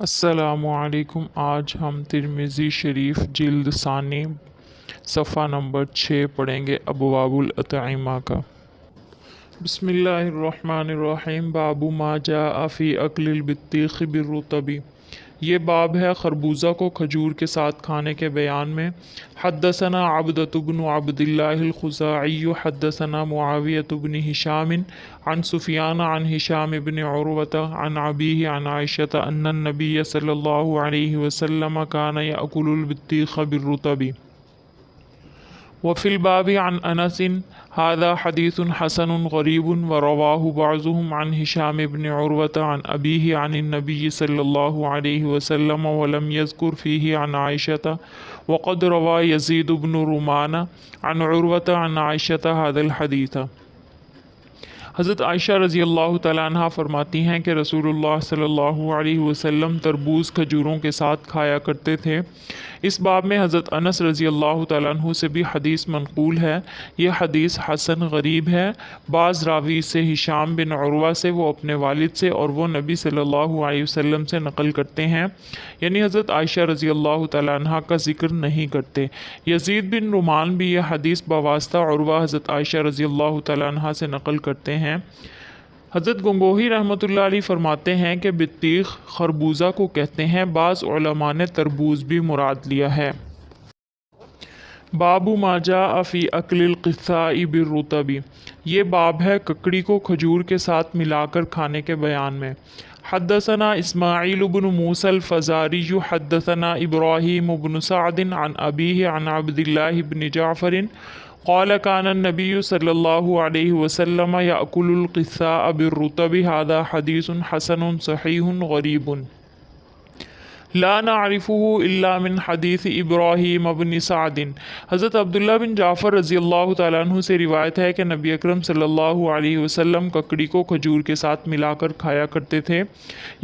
السلام علیکم۔ آج ہم ترمذی شریف جلد ثانی صفحہ نمبر 6 پڑھیں گے ابواب الاطعمہ کا۔ بسم اللہ الرحمن الرحیم۔ باب ما جاء فی اکل البطیخ بالرطب۔ یہ باب ہے خربوزہ کو کھجور کے ساتھ کھانے کے بیان میں۔ حدثنا عبدۃ بن عبد اللہ الخزاعی حدثنا معاویۃ بن ہشام عن سفیان عن ہشام بن عروۃ عن ابیہ عن عائشۃ ان النبی صلی اللہ علیہ وسلم کان یأکل البطیخ بالرطب۔ وفی الباب عن انس هذا حدیث حسن غریب ورواه بعضهم عن هشام بن عروة عن أبيه عن النبي صلی اللہ علیہ وسلم ولم يذكر فيه عن عائشة وقد روى يزيد بن رومان عن عروة عن عائشة هذا الحديث۔ حضرت عائشہ رضی اللہ تعالیٰ عنہ فرماتی ہیں کہ رسول اللہ صلی اللہ علیہ وسلم تربوز کھجوروں کے ساتھ کھایا کرتے تھے۔ اس باب میں حضرت انس رضی اللہ تعالیٰ عنہ سے بھی حدیث منقول ہے۔ یہ حدیث حسن غریب ہے۔ بعض راوی سے ہشام بن عروہ سے، وہ اپنے والد سے، اور وہ نبی صلی اللہ علیہ وسلم سے نقل کرتے ہیں، یعنی حضرت عائشہ رضی اللہ تعالیٰ عنہ کا ذکر نہیں کرتے۔ یزید بن رومان بھی یہ حدیث بواسطہ عروہ حضرت عائشہ رضی اللہ تعالیٰ عنہ سے نقل کرتے ہیں۔ حضرت گنگوہی رحمۃ اللہ علیہ فرماتے ہیں کہ بطیخ خربوزہ کو کہتے ہیں، بعض علماء نے تربوز بھی مراد لیا ہے۔ باب ما جاء فی اکل القثاء بالرطب۔ یہ باب ہے ککڑی کو کھجور کے ساتھ ملا کر کھانے کے بیان میں۔ حدثنا اسماعیل بن موسیٰ الفزاری حدثنا ابراہیم بن سعد عن ابیہ عن عبد اللہ بن جعفر قال كان النبي صلی اللہ علیہ وسلم يأكل القثاء بالرطب هذا حدیث حسن صحیح غریب لا نعرفه الا من حدیث ابراہیم بن سعد۔ حضرت عبداللہ بن جعفر رضی اللہ تعالیٰ عنہ سے روایت ہے کہ نبی اکرم صلی اللہ علیہ وسلم ککڑی کو کھجور کے ساتھ ملا کر کھایا کرتے تھے۔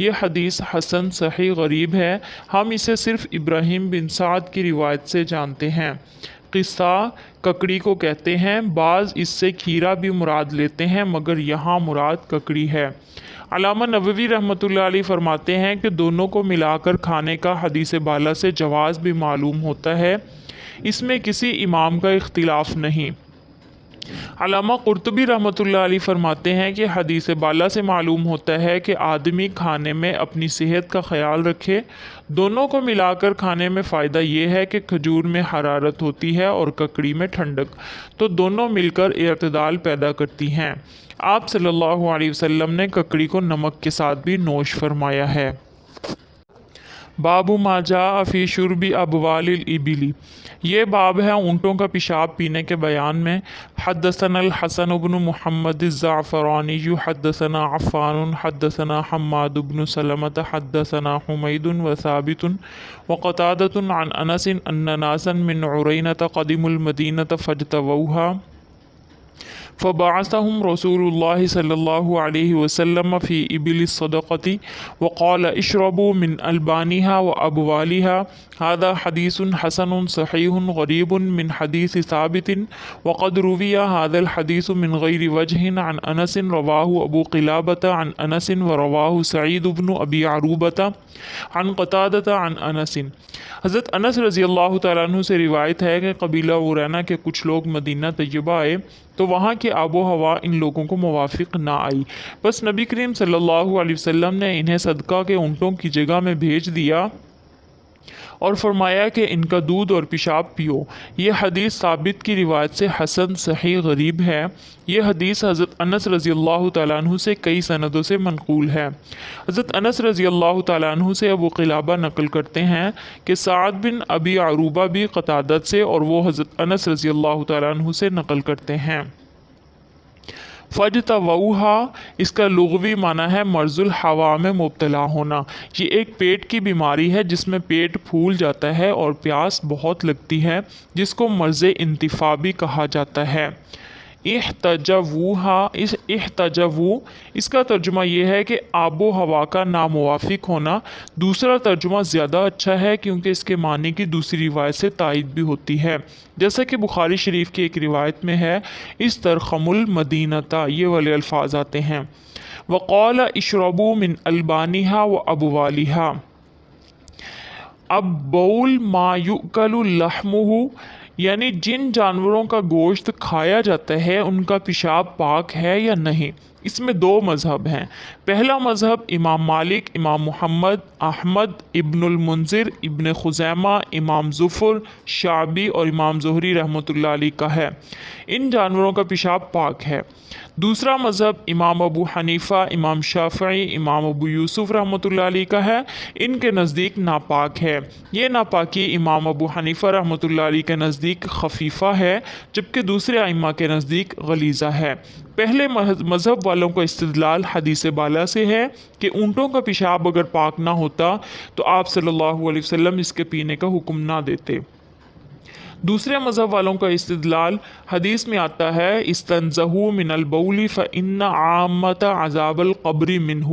یہ حدیث حسن صحیح غریب ہے، ہم اسے صرف ابراہیم بن سعد کی روایت سے جانتے ہیں۔ قصہ ککڑی کو کہتے ہیں، بعض اس سے کھیرا بھی مراد لیتے ہیں، مگر یہاں مراد ککڑی ہے۔ علامہ نووی رحمۃ اللہ علیہ فرماتے ہیں کہ دونوں کو ملا کر کھانے کا حدیث بالا سے جواز بھی معلوم ہوتا ہے، اس میں کسی امام کا اختلاف نہیں۔ علامہ قرطبی رحمۃ اللہ علیہ فرماتے ہیں کہ حدیث بالا سے معلوم ہوتا ہے کہ آدمی کھانے میں اپنی صحت کا خیال رکھے۔ دونوں کو ملا کر کھانے میں فائدہ یہ ہے کہ کھجور میں حرارت ہوتی ہے اور ککڑی میں ٹھنڈک، تو دونوں مل کر اعتدال پیدا کرتی ہیں۔ آپ صلی اللہ علیہ وسلم نے ککڑی کو نمک کے ساتھ بھی نوش فرمایا ہے۔ باب ما جاء فی شرب ابوال الابل۔ یہ باب ہے اونٹوں کا پیشاب پینے کے بیان میں۔ حدثنا الحسن بن محمد الزعفرانی حدثنا عفان حدثنا حماد بن سلمة حدثنا حمید وثابت وقتادة عن انس ان ناسا من عرینة قدموا المدینة فاجتووها فبعثهم رسول الله صلی اللہ علیہ وسلم فی ابل الصدقة وقال اشربوا من البانها وابوالها هذا حدیث حسن صحیح غریب من حدیث ثابت وقد روی هذا الحدیث من غیر وجہ عن انس رواه ابو قلابة عن انس ورواه سعید بن ابی عروبة عن قتادة عن انس۔ حضرت انس رضی اللہ تعالیٰ عنہ سے روایت ہے کہ قبیلہ عرینہ کے کچھ لوگ مدینہ طیبہ آئے تو وہاں کی آب و ہوا ان لوگوں کو موافق نہ آئی، بس نبی کریم صلی اللہ علیہ وسلم نے انہیں صدقہ کے اونٹوں کی جگہ میں بھیج دیا اور فرمایا کہ ان کا دودھ اور پیشاب پیو۔ یہ حدیث ثابت کی روایت سے حسن صحیح غریب ہے۔ یہ حدیث حضرت انس رضی اللہ تعالیٰ عنہ سے کئی سندوں سے منقول ہے۔ حضرت انس رضی اللہ تعالیٰ عنہ سے ابو قلابہ نقل کرتے ہیں کہ سعد بن ابی عروبہ بھی قتادت سے، اور وہ حضرت انس رضی اللہ تعالیٰ عنہ سے نقل کرتے ہیں۔ فاجتووها اس کا لغوی معنی ہے مرض الحوا میں مبتلا ہونا۔ یہ ایک پیٹ کی بیماری ہے جس میں پیٹ پھول جاتا ہے اور پیاس بہت لگتی ہے، جس کو مرض انتفاع بھی کہا جاتا ہے۔ احتجووا اس کا ترجمہ یہ ہے کہ آب و ہوا کا ناموافق ہونا۔ دوسرا ترجمہ زیادہ اچھا ہے کیونکہ اس کے معنی کی دوسری روایت سے تائید بھی ہوتی ہے، جیسا کہ بخاری شریف کی ایک روایت میں ہے استرخم المدینۃ، یہ والے الفاظ آتے ہیں۔ وقال اشربوا من البانها وابوالها۔ اب بول ما یؤکل لحمہ، یعنی جن جانوروں کا گوشت کھایا جاتا ہے ان کا پیشاب پاک ہے یا نہیں، اس میں دو مذہب ہیں۔ پہلا مذہب امام مالک، امام محمد، احمد، ابن المنذر، ابن خزیمہ، امام ظفر، شعبی اور امام زہری رحمۃ اللہ علیہ کا ہے، ان جانوروں کا پیشاب پاک ہے۔ دوسرا مذہب امام ابو حنیفہ، امام شافعی، امام ابو یوسف رحمۃ اللہ علیہ کا ہے، ان کے نزدیک ناپاک ہے۔ یہ ناپاکی امام ابو حنیفہ رحمۃ اللہ علیہ کے نزدیک خفیفہ ہے، جبکہ دوسرے ائمہ کے نزدیک غلیظہ ہے۔ پہلے مذہب والوں کا استدلال حدیث بالا سے ہے کہ اونٹوں کا پیشاب اگر پاک نہ ہوتا تو آپ صلی اللہ علیہ وسلم اس کے پینے کا حکم نہ دیتے۔ دوسرے مذہب والوں کا استدلال حدیث میں آتا ہے استنزہوا من البول فإن عامۃ عذاب القبر منہ،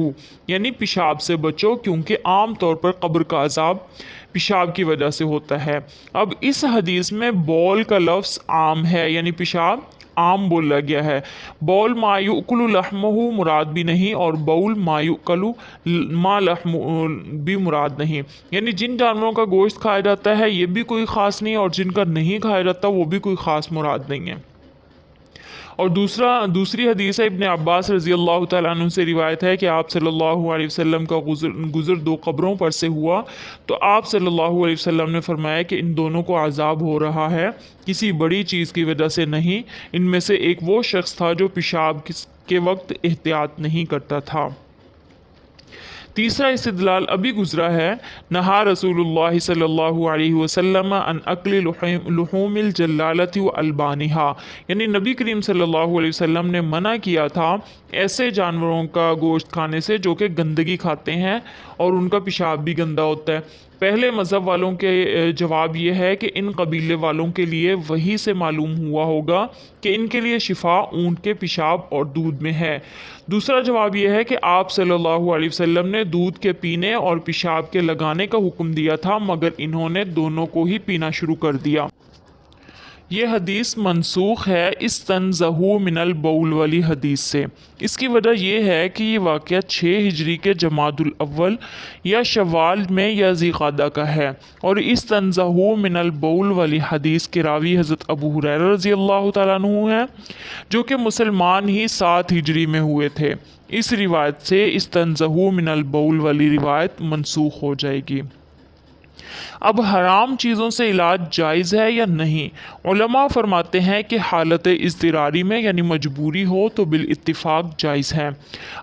یعنی پیشاب سے بچو کیونکہ عام طور پر قبر کا عذاب پیشاب کی وجہ سے ہوتا ہے۔ اب اس حدیث میں بول کا لفظ عام ہے، یعنی پیشاب عام بولا گیا ہے، بول ما یؤکل لحمہ مراد بھی نہیں اور بول ما یؤکل ما لحم بھی مراد نہیں، یعنی جن جانوروں کا گوشت کھایا جاتا ہے یہ بھی کوئی خاص نہیں اور جن کا نہیں کھایا جاتا وہ بھی کوئی خاص مراد نہیں ہے۔ اور دوسری حدیث ہے ابن عباس رضی اللہ تعالیٰ عنہ سے روایت ہے کہ آپ صلی اللہ علیہ وسلم کا گزر دو قبروں پر سے ہوا تو آپ صلی اللہ علیہ وسلم نے فرمایا کہ ان دونوں کو عذاب ہو رہا ہے، کسی بڑی چیز کی وجہ سے نہیں، ان میں سے ایک وہ شخص تھا جو پیشاب کے وقت احتیاط نہیں کرتا تھا۔ تیسرا استدلال ابھی گزرا ہے، نہا رسول اللہ صلی اللہ علیہ وسلم عن اکل لحوم الجلالۃ والبانہا، یعنی نبی کریم صلی اللہ علیہ وسلم نے منع کیا تھا ایسے جانوروں کا گوشت کھانے سے جو کہ گندگی کھاتے ہیں اور ان کا پیشاب بھی گندا ہوتا ہے۔ پہلے مذہب والوں کے جواب یہ ہے کہ ان قبیلے والوں کے لیے وحی سے معلوم ہوا ہوگا کہ ان کے لیے شفا اونٹ کے پیشاب اور دودھ میں ہے۔ دوسرا جواب یہ ہے کہ آپ صلی اللہ علیہ وسلم نے دودھ کے پینے اور پیشاب کے لگانے کا حکم دیا تھا مگر انہوں نے دونوں کو ہی پینا شروع کر دیا۔ یہ حدیث منسوخ ہے استنزہوا من البول والی حدیث سے۔ اس کی وجہ یہ ہے کہ یہ واقعہ 6 ہجری کے جمادی الاول یا شوال میں یا ذی قعدہ کا ہے، اور استنزہوا من البول والی حدیث کے راوی حضرت ابو ہریرہ رضی اللہ تعالیٰ عنہ ہیں جو کہ مسلمان ہی 7 ہجری میں ہوئے تھے۔ اس روایت سے استنزہوا من البول والی روایت منسوخ ہو جائے گی۔ اب حرام چیزوں سے علاج جائز ہے یا نہیں؟ علماء فرماتے ہیں کہ حالت اضطراری میں یعنی مجبوری ہو تو بالاتفاق جائز ہے۔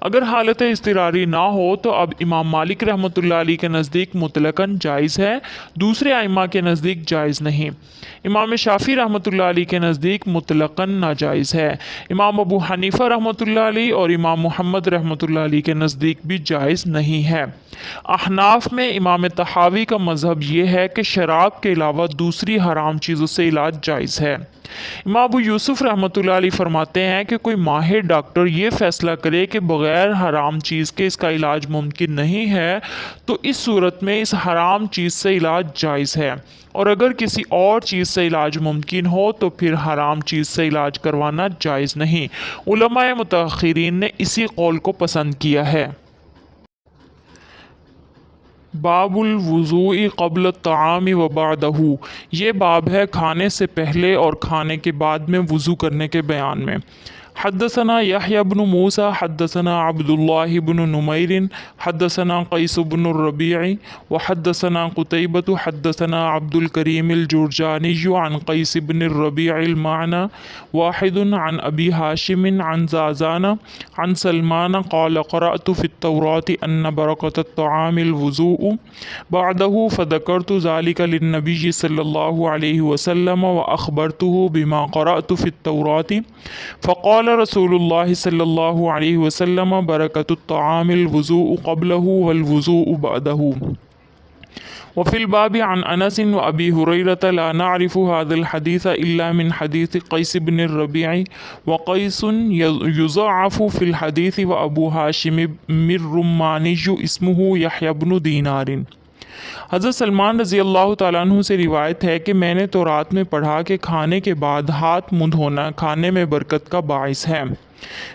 اگر حالت اضطراری نہ ہو تو اب امام مالک رحمۃ اللہ علیہ کے نزدیک مطلقاً جائز ہے، دوسرے ائمہ کے نزدیک جائز نہیں۔ امام شافعی رحمۃ اللہ علیہ کے نزدیک مطلقاً ناجائز ہے، امام ابو حنیفہ رحمۃ اللہ علیہ اور امام محمد رحمۃ اللہ علیہ کے نزدیک بھی جائز نہیں ہے۔ احناف میں امام طحاوی کا مذہب یہ ہے کہ شراب کے علاوہ دوسری حرام چیزوں سے علاج جائز ہے۔ امام ابو یوسف رحمۃ اللہ علیہ فرماتے ہیں کہ کوئی ماہر ڈاکٹر یہ فیصلہ کرے کہ بغیر حرام چیز کے اس کا علاج ممکن نہیں ہے تو اس صورت میں اس حرام چیز سے علاج جائز ہے، اور اگر کسی اور چیز سے علاج ممکن ہو تو پھر حرام چیز سے علاج کروانا جائز نہیں۔ علماء متاخرین نے اسی قول کو پسند کیا ہے۔ باب الوضوء قبل الطعام و بعدہ، یہ باب ہے کھانے سے پہلے اور کھانے کے بعد میں وضو کرنے کے بیان میں۔ حدثنا یحییٰ بن موسیٰ حدثنا عبد اللہ بن نمیر حدثنا قیس بن الربیع وحدثنا قتیبۃ حدثنا عبد الکریم الجرجانی عن قیس بن الربیع المعنى واحد عن ابی ہاشم عن زازان عن سلمان قال قرأت في التوراة ان برکۃ الطعام الوضوء بعده فذكرت ذلك للنبي صلی اللہ علیہ وسلم واخبرته بما قرأت في التوراة فقال رسول اللہ صلی اللہ علیہ وسلم برکۃ الطعام الوضوء قبلہ والوضوء بعدہ۔ وفي الباب عن انس وابي هريرة لا نعرف هذا الحديث الا من حديث قيس بن الربيع وقيس يضعف في الحديث وابو هاشم الرماني اسمه يحيى بن دينار۔ حضرت سلمان رضی اللہ تعالیٰ عنہ سے روایت ہے کہ میں نے تورات میں پڑھا کہ کھانے کے بعد ہاتھ منہ دھونا کھانے میں برکت کا باعث ہے۔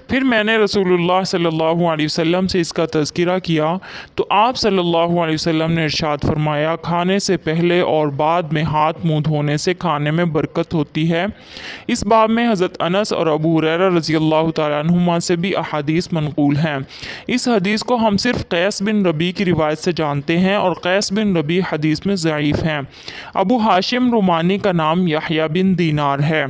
پھر میں نے رسول اللہ صلی اللہ علیہ وسلم سے اس کا تذکرہ کیا تو آپ صلی اللہ علیہ وسلم نے ارشاد فرمایا، کھانے سے پہلے اور بعد میں ہاتھ منہ دھونے سے کھانے میں برکت ہوتی ہے۔ اس باب میں حضرت انس اور ابو ہریرہ رضی اللہ تعالیٰ عنہما سے بھی احادیث منقول ہیں۔ اس حدیث کو ہم صرف قیس بن ربیع کی روایت سے جانتے ہیں اور قیس بن ربیع حدیث میں ضعیف ہیں۔ ابو ہاشم رومانی کا نام یحییٰ بن دینار ہے۔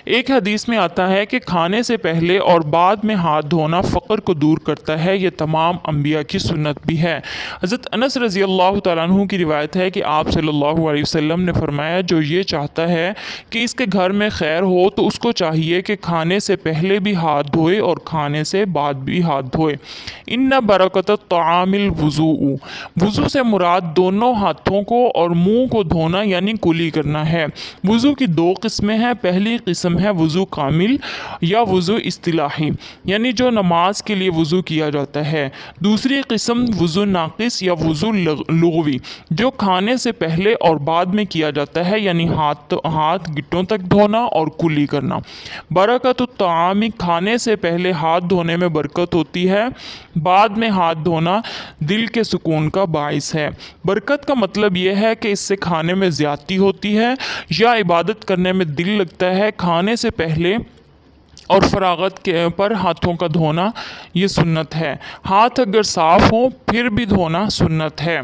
ایک حدیث میں آتا ہے کہ کھانے سے پہلے اور بعد میں ہاتھ دھونا فقر کو دور کرتا ہے۔ یہ تمام انبیاء کی سنت بھی ہے۔ حضرت انس رضی اللہ تعالیٰ عنہ کی روایت ہے کہ آپ صلی اللہ علیہ وسلم نے فرمایا، جو یہ چاہتا ہے کہ اس کے گھر میں خیر ہو تو اس کو چاہیے کہ کھانے سے پہلے بھی ہاتھ دھوئے اور کھانے سے بعد بھی ہاتھ دھوئے۔ ان برکت الطعام الوضوء، وضو سے مراد دونوں ہاتھوں کو اور منہ کو دھونا یعنی کلی کرنا ہے۔ وضو کی دو قسمیں ہیں۔ پہلی قسم ہے وضو کامل یا وضو اصطلاحی، یعنی جو نماز کے لیے وضو کیا جاتا ہے۔ دوسری قسم وضو ناقص یا وضو لغوی، جو کھانے سے پہلے اور بعد میں کیا جاتا ہے، یعنی ہاتھ گٹوں تک دھونا اور کلی کرنا۔ برکت الطعام، کھانے سے پہلے ہاتھ دھونے میں برکت ہوتی ہے، بعد میں ہاتھ دھونا دل کے سکون کا باعث ہے۔ برکت کا مطلب یہ ہے کہ اس سے کھانے میں زیادتی ہوتی ہے یا عبادت کرنے میں دل لگتا ہے۔ کھانے سے پہلے اور فراغت پر ہاتھوں کا دھونا یہ سنت ہے۔ ہاتھ اگر صاف ہوں پھر بھی دھونا سنت ہے۔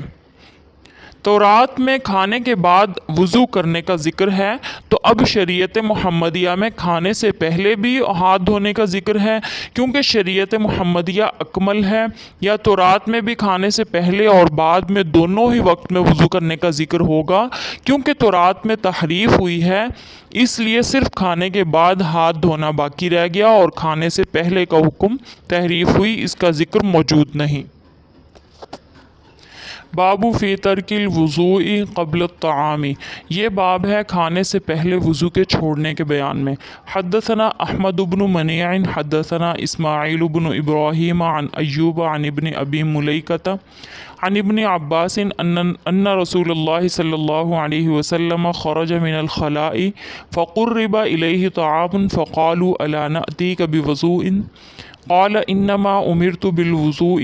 تورات میں کھانے کے بعد وضو کرنے کا ذکر ہے، تو اب شریعت محمدیہ میں کھانے سے پہلے بھی ہاتھ دھونے کا ذکر ہے، کیونکہ شریعت محمدیہ اکمل ہے۔ یا تورات میں بھی کھانے سے پہلے اور بعد میں دونوں ہی وقت میں وضو کرنے کا ذکر ہوگا، کیونکہ تورات میں تحریف ہوئی ہے، اس لیے صرف کھانے کے بعد ہاتھ دھونا باقی رہ گیا اور کھانے سے پہلے کا حکم تحریف ہوئی، اس کا ذکر موجود نہیں۔ باب فی ترک الوضوء قبل الطعام، یہ باب ہے کھانے سے پہلے وضو کے چھوڑنے کے بیان میں۔ حدثنا احمد بن منیع حدثنا اسماعیل بن ابراہیم عن ایوب عن ابن ابی ملیکۃ عن ابن عباس ان رسول اللہ صلی اللہ علیہ وسلم خرج من الخلاء فقرب الیہ طعام فقالوا الا نأتیک بوضوء قال انما امرت بالوضوء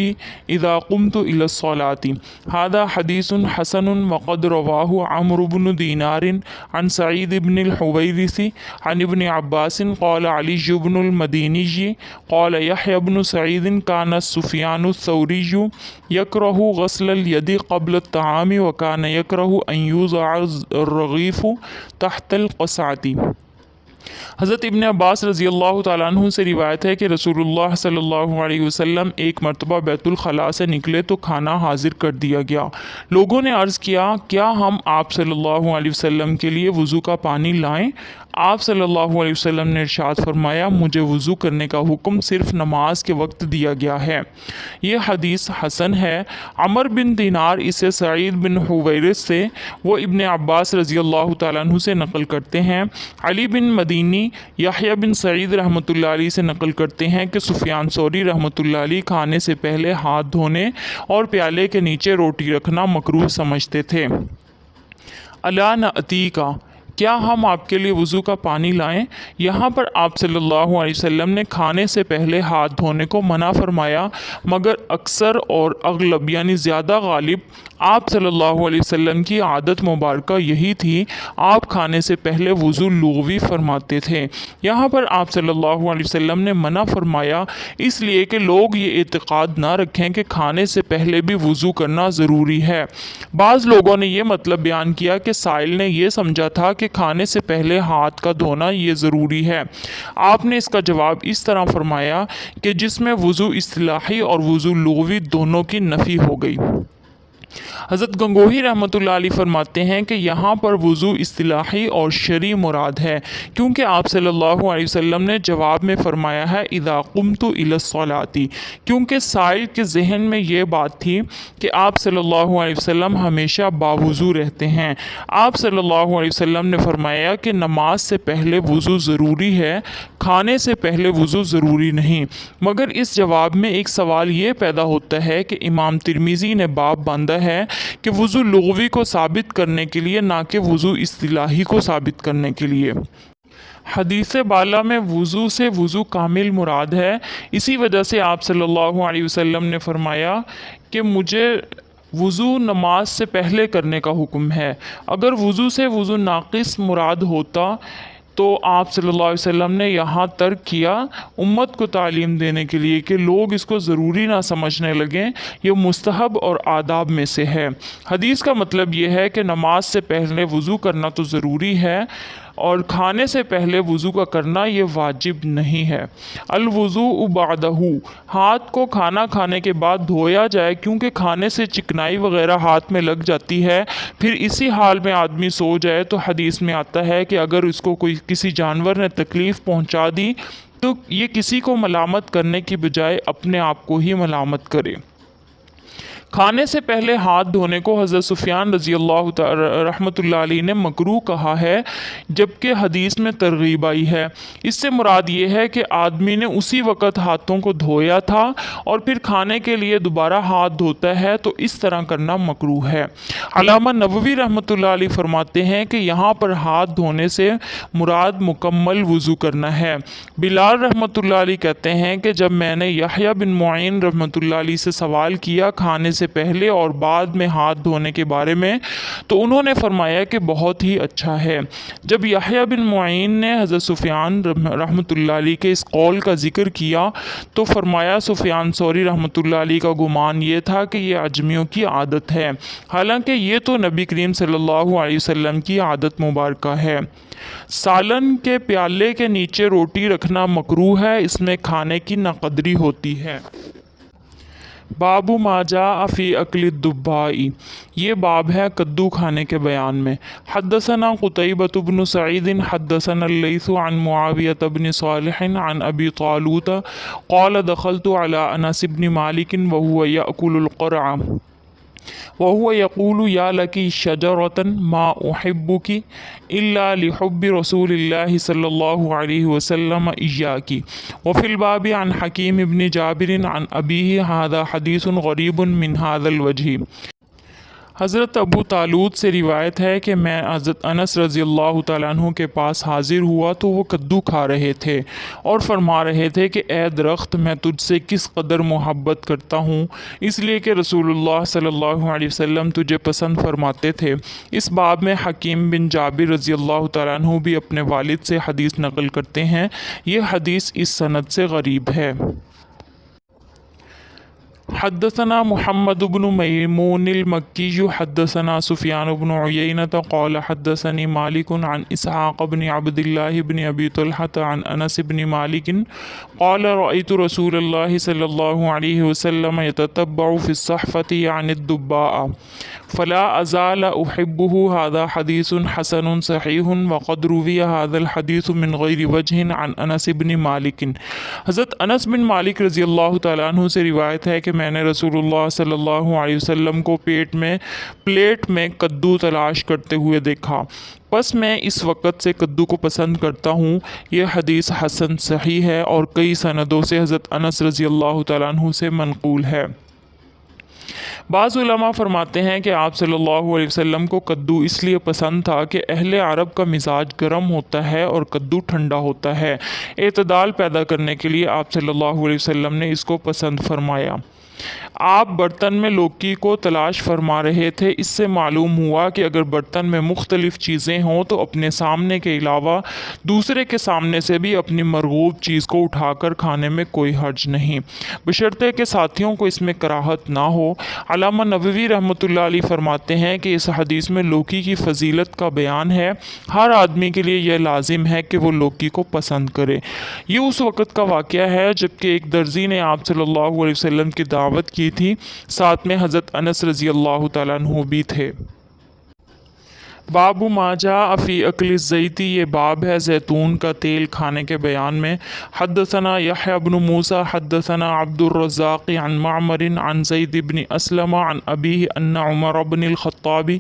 اذا قمت الى الصلاة۔ هذا حدیث حسن وقد رواه عمرو بن دینار عن سعید بن الحویرث عن ابن عباس قال علی بن المدینی قال یحییٰ بن سعید كان سفیان الثوری یکرہ غسل الید قبل الطعام وكان یکرہ ان یوضع الرغیف تحت القصعة۔ حضرت ابن عباس رضی اللہ تعالیٰ عنہ سے روایت ہے کہ رسول اللہ صلی اللہ علیہ وسلم ایک مرتبہ بیت الخلاء سے نکلے تو کھانا حاضر کر دیا گیا۔ لوگوں نے عرض کیا، کیا ہم آپ صلی اللہ علیہ وسلم کے لیے وضو کا پانی لائیں؟ آپ صلی اللہ علیہ وسلم نے ارشاد فرمایا، مجھے وضو کرنے کا حکم صرف نماز کے وقت دیا گیا ہے۔ یہ حدیث حسن ہے۔ عمر بن دینار اسے سعید بن حویرث سے، وہ ابن عباس رضی اللہ تعالیٰ عنہ سے نقل کرتے ہیں۔ علی بن مدینی یحییٰ بن سعید رحمۃ اللہ علیہ سے نقل کرتے ہیں کہ سفیان ثوری رحمۃ اللہ علیہ کھانے سے پہلے ہاتھ دھونے اور پیالے کے نیچے روٹی رکھنا مکروہ سمجھتے تھے۔ الا نأتیک، کیا ہم آپ کے لیے وضو کا پانی لائیں؟ یہاں پر آپ صلی اللہ علیہ وسلم نے کھانے سے پہلے ہاتھ دھونے کو منع فرمایا، مگر اکثر اور اغلب یعنی زیادہ غالب آپ صلی اللہ علیہ وسلم کی عادت مبارکہ یہی تھی، آپ کھانے سے پہلے وضو لغوی فرماتے تھے۔ یہاں پر آپ صلی اللہ علیہ وسلم نے منع فرمایا اس لیے کہ لوگ یہ اعتقاد نہ رکھیں کہ کھانے سے پہلے بھی وضو کرنا ضروری ہے۔ بعض لوگوں نے یہ مطلب بیان کیا کہ سائل نے یہ سمجھا تھا کہ کھانے سے پہلے ہاتھ کا دھونا یہ ضروری ہے۔ آپ نے اس کا جواب اس طرح فرمایا کہ جس میں وضو اصطلاحی اور وضو لغوی دونوں کی نفی ہو گئی۔ حضرت گنگوہی رحمۃ اللہ علیہ فرماتے ہیں کہ یہاں پر وضو اصطلاحی اور شرعی مراد ہے، کیونکہ آپ صلی اللہ علیہ وسلم نے جواب میں فرمایا ہے اذا قمت الی الصلاۃ، کیونکہ سائل کے ذہن میں یہ بات تھی کہ آپ صلی اللہ علیہ وسلم ہمیشہ باوضو رہتے ہیں۔ آپ صلی اللہ علیہ وسلم نے فرمایا کہ نماز سے پہلے وضو ضروری ہے، کھانے سے پہلے وضو ضروری نہیں۔ مگر اس جواب میں ایک سوال یہ پیدا ہوتا ہے کہ امام ترمذی نے باب باندھا ہے کہ وضو لغوی کو ثابت کرنے کے لیے، نہ کہ وضو اصطلاحی کو ثابت کرنے کے لیے۔ حدیث بالا میں وضو سے وضو کامل مراد ہے۔ اسی وجہ سے آپ صلی اللہ علیہ وسلم نے فرمایا کہ مجھے وضو نماز سے پہلے کرنے کا حکم ہے۔ اگر وضو سے وضو ناقص مراد ہوتا تو آپ صلی اللہ علیہ وسلم نے یہاں ترک کیا امت کو تعلیم دینے کے لیے کہ لوگ اس کو ضروری نہ سمجھنے لگیں، یہ مستحب اور آداب میں سے ہے۔ حدیث کا مطلب یہ ہے کہ نماز سے پہلے وضو کرنا تو ضروری ہے اور کھانے سے پہلے وضو کا کرنا یہ واجب نہیں ہے۔ الوضوء بعدہ، ہاتھ کو کھانا کھانے کے بعد دھویا جائے، کیونکہ کھانے سے چکنائی وغیرہ ہاتھ میں لگ جاتی ہے، پھر اسی حال میں آدمی سو جائے تو حدیث میں آتا ہے کہ اگر اس کو کسی جانور نے تکلیف پہنچا دی تو یہ کسی کو ملامت کرنے کی بجائے اپنے آپ کو ہی ملامت کرے۔ کھانے سے پہلے ہاتھ دھونے کو حضرت سفیان رضی اللہ رحمۃ اللہ علیہ نے مکروہ کہا ہے، جبکہ حدیث میں ترغیب آئی ہے۔ اس سے مراد یہ ہے کہ آدمی نے اسی وقت ہاتھوں کو دھویا تھا اور پھر کھانے کے لیے دوبارہ ہاتھ دھوتا ہے تو اس طرح کرنا مکروہ ہے۔ علامہ نووی رحمۃ اللہ علیہ فرماتے ہیں کہ یہاں پر ہاتھ دھونے سے مراد مکمل وضو کرنا ہے۔ بلال رحمۃ اللہ علیہ کہتے ہیں کہ جب میں نے یحییٰ بن معین رحمۃ اللہ علیہ سے سوال کیا کھانے سے پہلے اور بعد میں ہاتھ دھونے کے بارے میں تو انہوں نے فرمایا کہ بہت ہی اچھا ہے۔ جب یحییٰ بن معین نے حضرت سفیان رحمۃ اللہ علیہ کے اس قول کا ذکر کیا تو فرمایا سفیان ثوری رحمۃ اللہ علیہ کا گمان یہ تھا کہ یہ عجمیوں کی عادت ہے، حالانکہ یہ تو نبی کریم صلی اللہ علیہ وسلم کی عادت مبارکہ ہے۔ سالن کے پیالے کے نیچے روٹی رکھنا مکروہ ہے، اس میں کھانے کی ناقدری ہوتی ہے۔ باب ما جاء فی اکل الدباء، یہ باب ہے کدو کھانے کے بیان میں۔ حدثنا قتیبۃ بن سعید حدثنا اللیث عن معاویۃ بن صالح عن ابی طالوت قال دخلت علی انس بن مالک وهو یأکل القرع وهو يقول یا لکی شجرة ما احبك الا لحب رسول اللہ صلی اللہ علیہ وسلم ایاک۔ وفی الباب عن حکیم بن جابر عن ابیہ هذا حدیث غریب من هذا الوجہ۔ حضرت ابو طالوت سے روایت ہے کہ میں حضرت انس رضی اللہ تعالیٰ عنہ کے پاس حاضر ہوا تو وہ کدو کھا رہے تھے اور فرما رہے تھے کہ اے درخت میں تجھ سے کس قدر محبت کرتا ہوں، اس لیے کہ رسول اللہ صلی اللہ علیہ وسلم تجھے پسند فرماتے تھے۔ اس باب میں حکیم بن جابر رضی اللہ تعالیٰ عنہ بھی اپنے والد سے حدیث نقل کرتے ہیں، یہ حدیث اس سند سے غریب ہے۔ حدثنا محمد بن میمون المکی حدثنا سفیان بن عیینۃ قال حدثنی مالک عن اسحاق بن عبد اللہ بن ابی طلحۃ عن انس بن مالک قال رأیت رسول اللہ صلی اللہ علیہ وسلم یتتبع فی الصحفۃ عن الدباء فلا ازال احبه هذا حدیث حسن صحیح وقد روی هذا الحدیث من غیر وجہ عن انس بن مالک۔ حضرت انس بن مالک رضی اللہ تعالیٰ عنہ سے روایت ہے کہ میں نے رسول اللہ صلی اللہ علیہ وسلم کو پلیٹ میں کدو تلاش کرتے ہوئے دیکھا، بس میں اس وقت سے کدو کو پسند کرتا ہوں۔ یہ حدیث حسن صحیح ہے اور کئی سندوں سے حضرت انس رضی اللہ تعالیٰ عنہ سے منقول ہے۔ بعض علماء فرماتے ہیں کہ آپ صلی اللہ علیہ وسلم کو کدو اس لیے پسند تھا کہ اہل عرب کا مزاج گرم ہوتا ہے اور کدو ٹھنڈا ہوتا ہے، اعتدال پیدا کرنے کے لیے آپ صلی اللہ علیہ وسلم نے اس کو پسند فرمایا۔ آپ برتن میں لوکی کو تلاش فرما رہے تھے، اس سے معلوم ہوا کہ اگر برتن میں مختلف چیزیں ہوں تو اپنے سامنے کے علاوہ دوسرے کے سامنے سے بھی اپنی مرغوب چیز کو اٹھا کر کھانے میں کوئی حرج نہیں، بشرطے کہ ساتھیوں کو اس میں کراہت نہ ہو۔ علامہ نووی رحمۃ اللہ علیہ فرماتے ہیں کہ اس حدیث میں لوکی کی فضیلت کا بیان ہے، ہر آدمی کے لیے یہ لازم ہے کہ وہ لوکی کو پسند کرے۔ یہ اس وقت کا واقعہ ہے جبکہ ایک درزی نے آپ صلی اللہ علیہ وسلم کی دعوت کی تھی، ساتھ میں حضرت انس رضی اللہ تعالیٰ عنہ بھی تھے۔ باب ما جاء فی اکل الزیت، یہ باب ہے زیتون کا تیل کھانے کے بیان میں۔ حدثنا یحییٰ بن موسیٰ حدثنا عبد الرزاق عن معمر عن زید بن اسلم عن ابیہ ان عمر بن الخطاب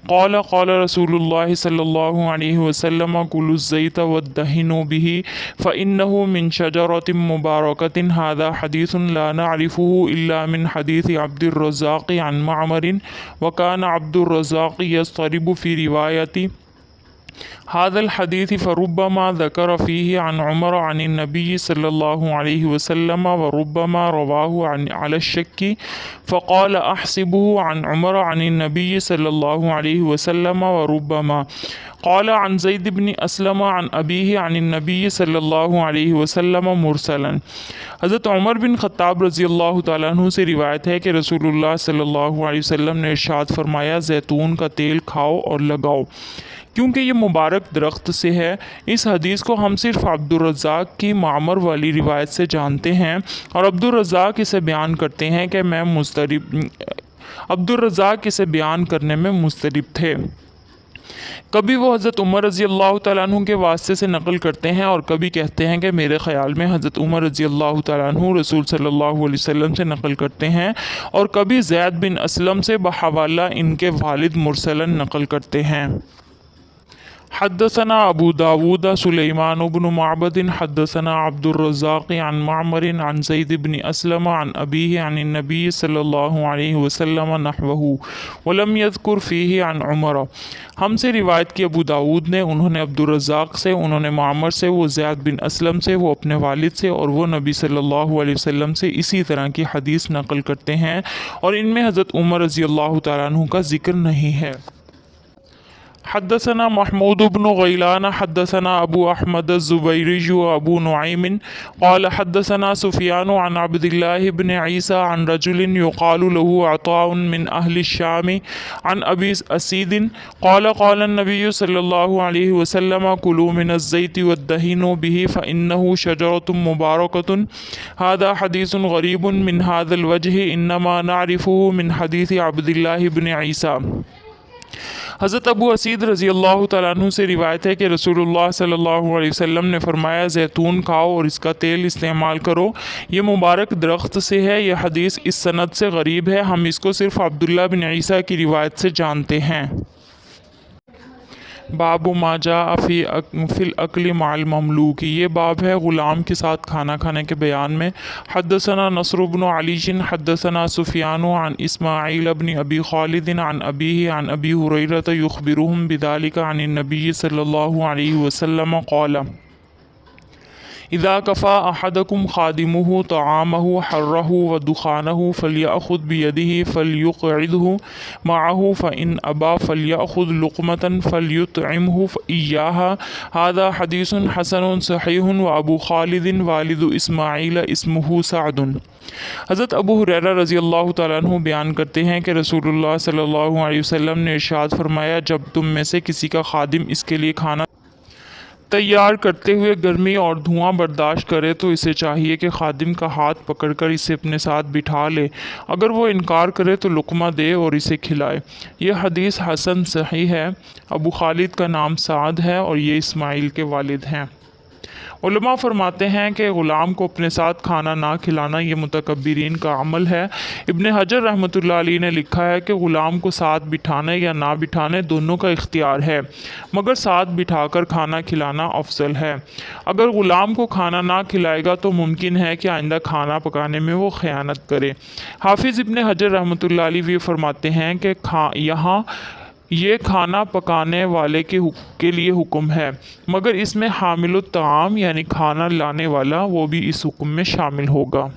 قال قال رسول اللہ صلی اللہ علیہ وسلم کلوا الزیت وادہنوا به فإنه من شجرة مبارکة هذا حدیث لا نعرفه الا من حدیث عبد الرزاق عن معمر وكان عبد الرزاق يضطرب في روایتی هذا الحديث فربما ذكر فيه عن عمر عن النبي صلى الله عليه وسلم وربما رواه على الشك فقال أحسبه عن عمر عن النبي صلى الله عليه وسلم وربما قال عن زيد بن أسلم عن أبيه عن النبي صلى الله عليه وسلم مرسلا۔ حضرت عمر بن خطاب رضی اللہ تعالیٰ عنہ سے روایت ہے کہ رسول اللہ صلی اللہ علیہ وسلم نے ارشاد فرمایا زیتون کا تیل کھاؤ اور لگاؤ کیونکہ یہ مبارک درخت سے ہے۔ اس حدیث کو ہم صرف عبدالرزاق کی معمر والی روایت سے جانتے ہیں اور عبدالرزاق اسے بیان کرتے ہیں کہ عبدالرزاق اسے بیان کرنے میں مضطرب تھے۔ کبھی وہ حضرت عمر رضی اللہ تعالیٰ عنہ کے واسطے سے نقل کرتے ہیں اور کبھی کہتے ہیں کہ میرے خیال میں حضرت عمر رضی اللہ تعالیٰ عنہ رسول صلی اللہ علیہ وسلم سے نقل کرتے ہیں اور کبھی زید بن اسلم سے بحوالہ ان کے والد مرسلن نقل کرتے ہیں۔ حدثنا ابو داود سلیمان بن معبد حدثنا عبد الرزاق عن معمر عن زید بن اسلم عن ابیہ عن النبی صلی اللہ علیہ وسلم نحوہ ولم یذکر فیہ عن عمر۔ ہم سے روایت کی ابو داود نے، انہوں نے عبد الرزاق سے، انہوں نے معمر سے، وہ زید بن اسلم سے، وہ اپنے والد سے، اور وہ نبی صلی اللہ علیہ وسلم سے اسی طرح کی حدیث نقل کرتے ہیں اور ان میں حضرت عمر رضی اللہ تعالیٰ عنہ کا ذکر نہیں ہے۔ حدثنا محمود بن غیلان حدثنا ابو احمد الزبیری ابو نعیم قال حدثنا سفیان عن عبد الله بن عیسیٰ عن رجل يقال له عطاء من اہل الشام عن ابی اسید قال قال النبی صلی اللہ علیہ وسلم کلوا من الزیت وادہنوا به فإنه شجرة مبارکة هذا حدیث غریب من هذا الوجه انما نعرفه من حدیث عبد الله بن عیسیٰ۔ حضرت ابو اسید رضی اللہ تعالیٰ عنہ سے روایت ہے کہ رسول اللہ صلی اللہ علیہ وسلم نے فرمایا زیتون کھاؤ اور اس کا تیل استعمال کرو، یہ مبارک درخت سے ہے۔ یہ حدیث اس سند سے غریب ہے، ہم اس کو صرف عبداللہ بن عیسیٰ کی روایت سے جانتے ہیں۔ باب ما جاء فی الاکل مع المملوک، یہ باب ہے غلام کے ساتھ کھانا کھانے کے بیان میں۔ حدثنا نصر بن علی حدثنا سفیان عن اسماعیل بن ابی خالد عن ابیہ عن ابی ہریرہ یخبرهم بذلك عن النبی صلی اللہ علیہ وسلم قال اذا کفا احدکم خادمہ طعامہ حرہ ودخانہ فلیأخذ بیدہ فلیقعدہ معہ فإن ابا فلیأخذ لقمة فلیطعمہ ایاہا۔ ھذا حدیث حسن صحیح وابو خالد والد اسماعیل اسمہ سعد۔ حضرت ابو ہریرہ رضی اللہ تعالیٰ عنہ بیان کرتے ہیں کہ رسول اللہ صلی اللہ علیہ وسلم نے ارشاد فرمایا جب تم میں سے کسی کا خادم اس کے لیے کھانا تیار کرتے ہوئے گرمی اور دھواں برداشت کرے تو اسے چاہیے کہ خادم کا ہاتھ پکڑ کر اسے اپنے ساتھ بٹھا لے، اگر وہ انکار کرے تو لقمہ دے اور اسے کھلائے۔ یہ حدیث حسن صحیح ہے۔ ابو خالد کا نام سعد ہے اور یہ اسماعیل کے والد ہیں۔ علماء فرماتے ہیں کہ غلام کو اپنے ساتھ کھانا نہ کھلانا یہ متکبرین کا عمل ہے۔ ابن حجر رحمۃ اللہ علیہ نے لکھا ہے کہ غلام کو ساتھ بٹھانے یا نہ بٹھانے دونوں کا اختیار ہے، مگر ساتھ بٹھا کر کھانا کھلانا افضل ہے۔ اگر غلام کو کھانا نہ کھلائے گا تو ممکن ہے کہ آئندہ کھانا پکانے میں وہ خیانت کرے۔ حافظ ابن حجر رحمۃ اللہ علیہ بھی فرماتے ہیں کہ یہاں یہ کھانا پکانے والے کے لیے حکم ہے، مگر اس میں حامل الطعام یعنی کھانا لانے والا وہ بھی اس حکم میں شامل ہوگا۔